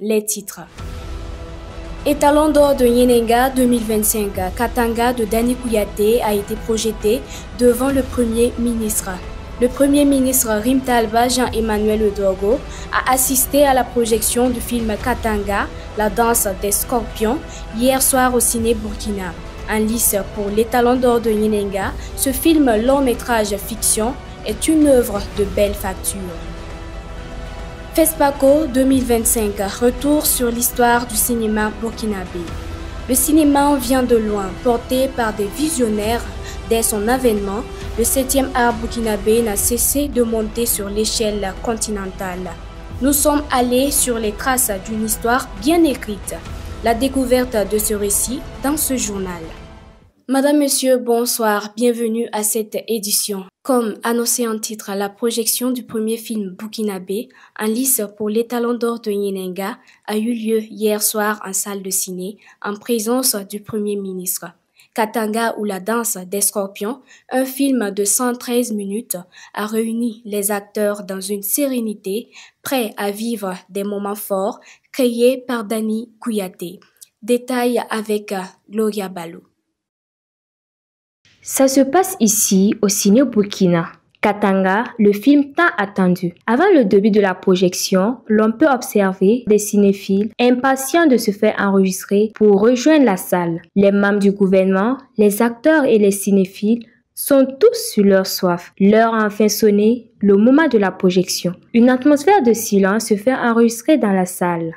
les titres. Étalon d'or de Nyenenga 2025, Katanga de Dani Kouyaté a été projeté devant le Premier ministre. Le Premier ministre Rimtalba Jean-Emmanuel Udogo a assisté à la projection du film Katanga, la danse des scorpions, hier soir au ciné Burkina. En lice pour l'Étalon d'or de Nyenenga, ce film long-métrage fiction est une œuvre de belle facture. FESPACO 2025, retour sur l'histoire du cinéma burkinabé. Le cinéma vient de loin, porté par des visionnaires. Dès son avènement, le 7e art burkinabé n'a cessé de monter sur l'échelle continentale. Nous sommes allés sur les traces d'une histoire bien écrite. La découverte de ce récit dans ce journal. Madame, Monsieur, bonsoir, bienvenue à cette édition. Comme annoncé en titre, la projection du premier film burkinabé, en lice pour l'Étalon d'or de Nyenenga, a eu lieu hier soir en salle de ciné, en présence du Premier ministre. Katanga ou la danse des scorpions, un film de 113 minutes, a réuni les acteurs dans une sérénité, prêts à vivre des moments forts créés par Dani Kouyaté. Détail avec Gloria Balou. Ça se passe ici, au ciné Burkina. Katanga, le film tant attendu. Avant le début de la projection, l'on peut observer des cinéphiles impatients de se faire enregistrer pour rejoindre la salle. Les membres du gouvernement, les acteurs et les cinéphiles sont tous sur leur soif. L'heure a enfin sonné, le moment de la projection. Une atmosphère de silence se fait enregistrer dans la salle.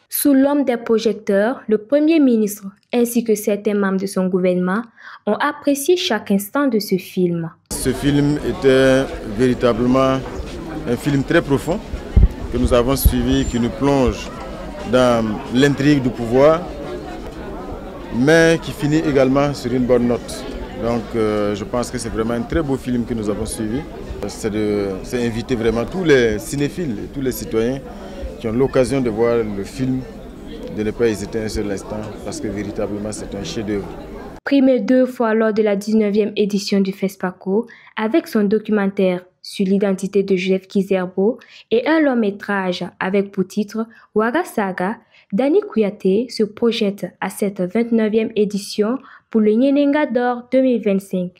Sous l'ombre des projecteurs, le Premier ministre ainsi que certains membres de son gouvernement ont apprécié chaque instant de ce film. Ce film était véritablement un film très profond que nous avons suivi, qui nous plonge dans l'intrigue du pouvoir, mais qui finit également sur une bonne note. Donc je pense que c'est vraiment un très beau film que nous avons suivi. C'est inviter vraiment tous les cinéphiles et tous les citoyens qui ont l'occasion de voir le film, de ne pas hésiter un seul instant, parce que véritablement c'est un chef-d'œuvre. Primé 2 fois lors de la 19e édition du FESPACO, avec son documentaire sur l'identité de Joseph Kizerbo et un long-métrage avec pour titre Ouaga Saga, Dani Kouyaté se projette à cette 29e édition pour le Nyenenga d'or 2025.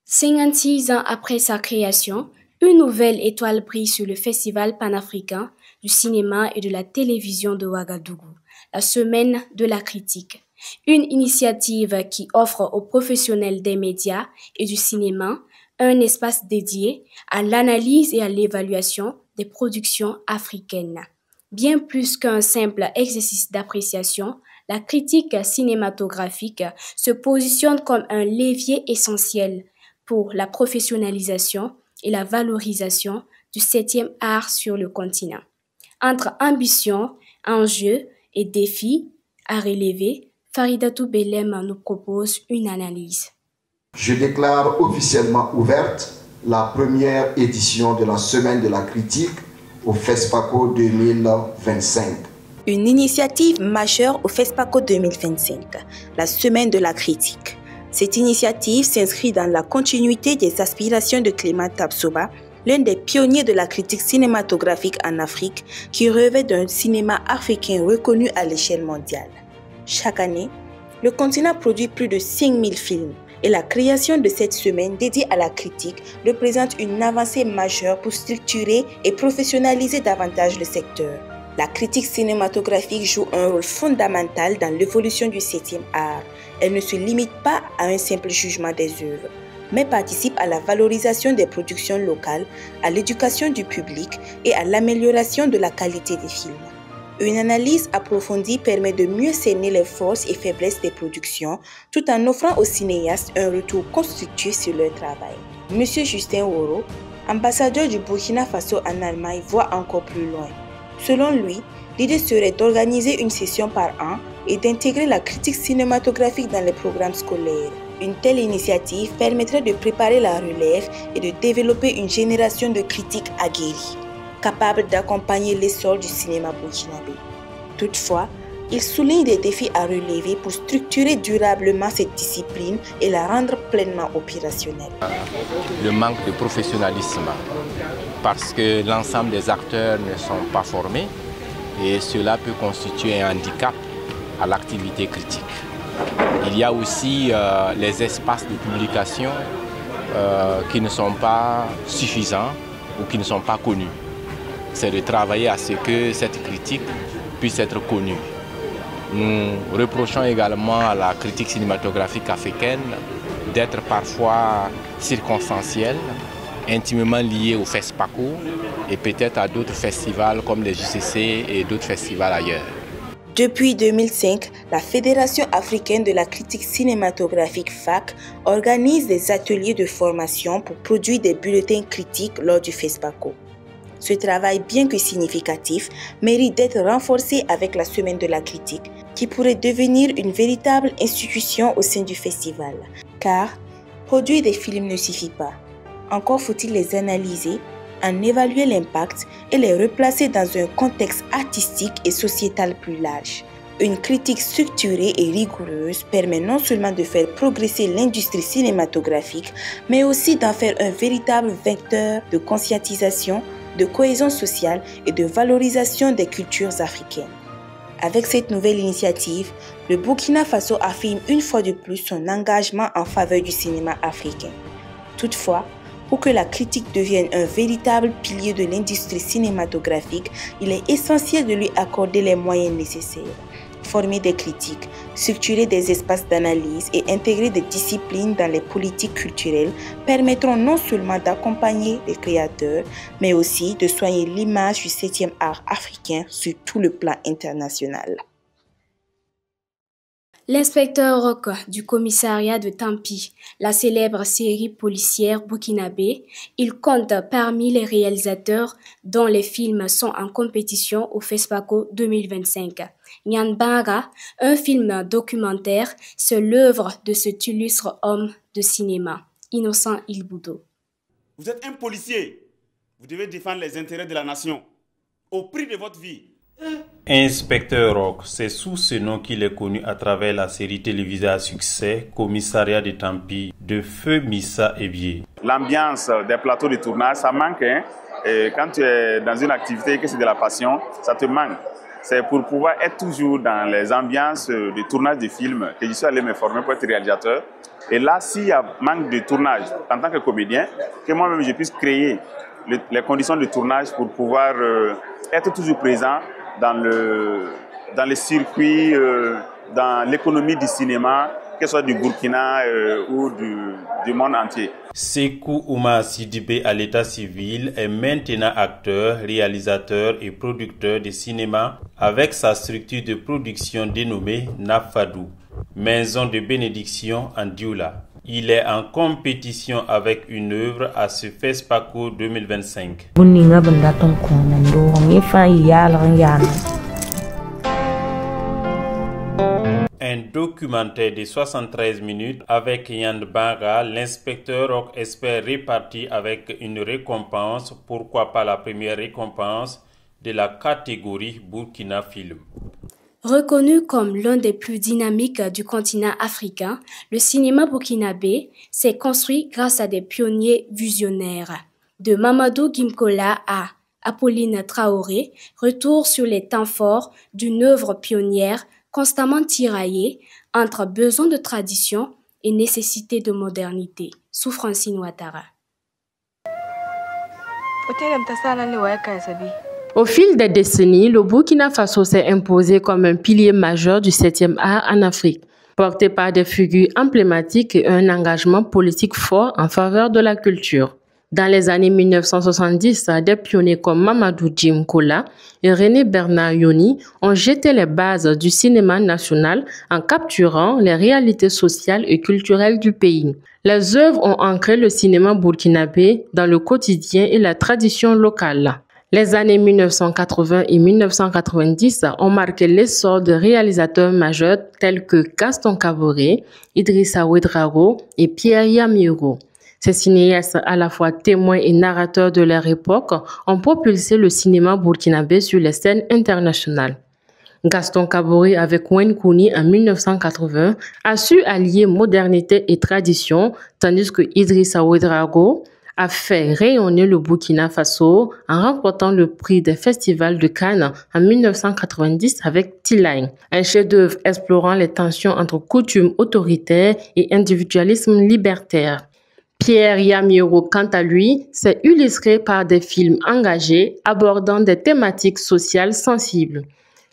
56 ans après sa création, une nouvelle étoile brille sur le Festival panafricain du cinéma et de la télévision de Ouagadougou, la Semaine de la critique. Une initiative qui offre aux professionnels des médias et du cinéma un espace dédié à l'analyse et à l'évaluation des productions africaines. Bien plus qu'un simple exercice d'appréciation, la critique cinématographique se positionne comme un levier essentiel pour la professionnalisation et la valorisation du 7e art sur le continent. Entre ambition, enjeux et défis à relever, Faridatou Belem nous propose une analyse. Je déclare officiellement ouverte la première édition de la Semaine de la critique au FESPACO 2025. Une initiative majeure au FESPACO 2025, la Semaine de la critique. Cette initiative s'inscrit dans la continuité des aspirations de Clément Tabsoba, l'un des pionniers de la critique cinématographique en Afrique, qui rêvait d'un cinéma africain reconnu à l'échelle mondiale. Chaque année, le continent produit plus de 5000 films et la création de cette semaine dédiée à la critique représente une avancée majeure pour structurer et professionnaliser davantage le secteur. La critique cinématographique joue un rôle fondamental dans l'évolution du 7e art. Elle ne se limite pas à un simple jugement des œuvres, mais participe à la valorisation des productions locales, à l'éducation du public et à l'amélioration de la qualité des films. Une analyse approfondie permet de mieux cerner les forces et faiblesses des productions, tout en offrant aux cinéastes un retour constructif sur leur travail. Monsieur Justin Woro, ambassadeur du Burkina Faso en Allemagne, voit encore plus loin. Selon lui, l'idée serait d'organiser une session par an et d'intégrer la critique cinématographique dans les programmes scolaires. Une telle initiative permettrait de préparer la relève et de développer une génération de critiques aguerris, capables d'accompagner l'essor du cinéma burkinabé. Toutefois, Il souligne des défis à relever pour structurer durablement cette discipline et la rendre pleinement opérationnelle. Le manque de professionnalisme, parce que l'ensemble des acteurs ne sont pas formés et cela peut constituer un handicap à l'activité critique. Il y a aussi les espaces de publication qui ne sont pas suffisants ou qui ne sont pas connus. C'est de travailler à ce que cette critique puisse être connue. Nous reprochons également à la critique cinématographique africaine d'être parfois circonstancielle, intimement liée au FESPACO et peut-être à d'autres festivals comme les JCC et d'autres festivals ailleurs. Depuis 2005, la Fédération africaine de la critique cinématographique FAC organise des ateliers de formation pour produire des bulletins critiques lors du FESPACO. Ce travail, bien que significatif, mérite d'être renforcé avec la Semaine de la critique, qui pourrait devenir une véritable institution au sein du festival. Car produire des films ne suffit pas. Encore faut-il les analyser, en évaluer l'impact et les replacer dans un contexte artistique et sociétal plus large. Une critique structurée et rigoureuse permet non seulement de faire progresser l'industrie cinématographique, mais aussi d'en faire un véritable vecteur de conscientisation, de cohésion sociale et de valorisation des cultures africaines. Avec cette nouvelle initiative, le Burkina Faso affirme une fois de plus son engagement en faveur du cinéma africain. Toutefois, pour que la critique devienne un véritable pilier de l'industrie cinématographique, il est essentiel de lui accorder les moyens nécessaires. Former des critiques, structurer des espaces d'analyse et intégrer des disciplines dans les politiques culturelles permettront non seulement d'accompagner les créateurs, mais aussi de soigner l'image du 7e art africain sur tout le plan international. L'inspecteur Rock du commissariat de Tampi, la célèbre série policière burkinabé, il compte parmi les réalisateurs dont les films sont en compétition au FESPACO 2025. Nyan Banga, un film documentaire, c'est l'œuvre de cet illustre homme de cinéma, Innocent Ilboudo. Vous êtes un policier, vous devez défendre les intérêts de la nation, au prix de votre vie. Inspecteur Rock, c'est sous ce nom qu'il est connu à travers la série télévisée à succès Commissariat de Tampi de Feu Missa Ebié. L'ambiance des plateaux de tournage, ça manque. Et quand tu es dans une activité et que c'est de la passion, ça te manque. C'est pour pouvoir être toujours dans les ambiances de tournage de films que je suis allé me former pour être réalisateur. Et là, s'il y a manque de tournage en tant que comédien, que moi-même je puisse créer les conditions de tournage pour pouvoir être toujours présent dans le circuit, dans l'économie du cinéma, que ce soit du Burkina ou du monde entier. Sekou Ouma Sidibé à l'état civil est maintenant acteur, réalisateur et producteur de cinéma avec sa structure de production dénommée Nafadou, maison de bénédiction en Dioula. Il est en compétition avec une œuvre à ce FESPACO 2025. Un documentaire de 73 minutes avec Nyan Banga, l'inspecteur Rock espère repartir avec une récompense, pourquoi pas la première récompense de la catégorie Burkina Film. Reconnu comme l'un des plus dynamiques du continent africain, le cinéma burkinabé s'est construit grâce à des pionniers visionnaires. De Mamadou Gimkola à Apolline Traoré, retour sur les temps forts d'une œuvre pionnière constamment tiraillée entre besoin de tradition et nécessité de modernité. Sous Francine Ouattara. Au fil des décennies, le Burkina Faso s'est imposé comme un pilier majeur du 7e art en Afrique, porté par des figures emblématiques et un engagement politique fort en faveur de la culture. Dans les années 1970, des pionniers comme Mamadou Djimkola et René Bernard Yoni ont jeté les bases du cinéma national en capturant les réalités sociales et culturelles du pays. Les œuvres ont ancré le cinéma burkinabé dans le quotidien et la tradition locale. Les années 1980 et 1990 ont marqué l'essor de réalisateurs majeurs tels que Gaston Kaboré, Idrissa Ouedraogo et Pierre Yamiro. Ces cinéastes, à la fois témoins et narrateurs de leur époque, ont propulsé le cinéma burkinabé sur les scènes internationales. Gaston Kaboré avec Wayne Kouni en 1980 a su allier modernité et tradition, tandis que Idrissa Ouedraogo a fait rayonner le Burkina Faso en remportant le prix des festivals de Cannes en 1990 avec Tilagne, un chef-d'œuvre explorant les tensions entre coutumes autoritaires et individualisme libertaire. Pierre Yamioro, quant à lui, s'est illustré par des films engagés abordant des thématiques sociales sensibles.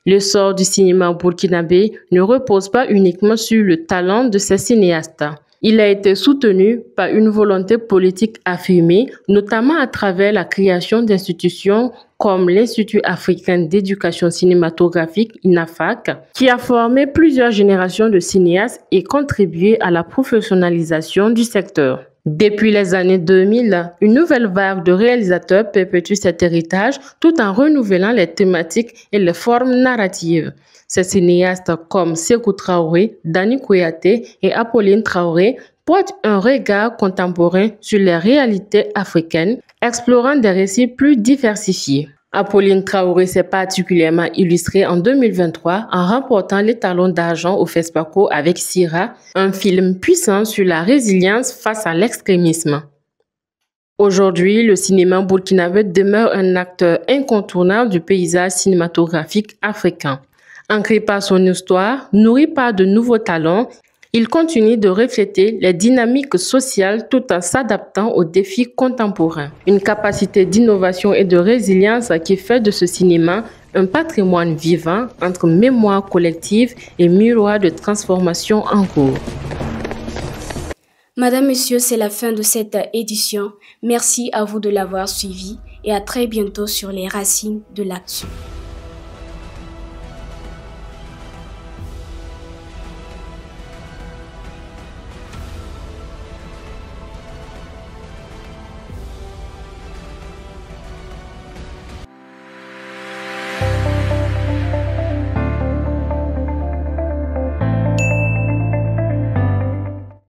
Le sort du cinéma burkinabé ne repose pas uniquement sur le talent de ces cinéastes. Il a été soutenu par une volonté politique affirmée, notamment à travers la création d'institutions comme l'Institut africain d'éducation cinématographique, INAFAC, qui a formé plusieurs générations de cinéastes et contribué à la professionnalisation du secteur. Depuis les années 2000, une nouvelle vague de réalisateurs perpétue cet héritage tout en renouvelant les thématiques et les formes narratives. Ces cinéastes comme Sékou Traoré, Dani Kouyaté et Apolline Traoré portent un regard contemporain sur les réalités africaines, explorant des récits plus diversifiés. Apolline Traoré s'est particulièrement illustrée en 2023 en remportant l'étalon d'argent au FESPACO avec Sira, un film puissant sur la résilience face à l'extrémisme. Aujourd'hui, le cinéma burkinabé demeure un acteur incontournable du paysage cinématographique africain. Ancré par son histoire, nourri par de nouveaux talents, il continue de refléter les dynamiques sociales tout en s'adaptant aux défis contemporains. Une capacité d'innovation et de résilience qui fait de ce cinéma un patrimoine vivant entre mémoire collective et miroir de transformation en cours. Madame, Monsieur, c'est la fin de cette édition. Merci à vous de l'avoir suivi et à très bientôt sur les racines de l'action.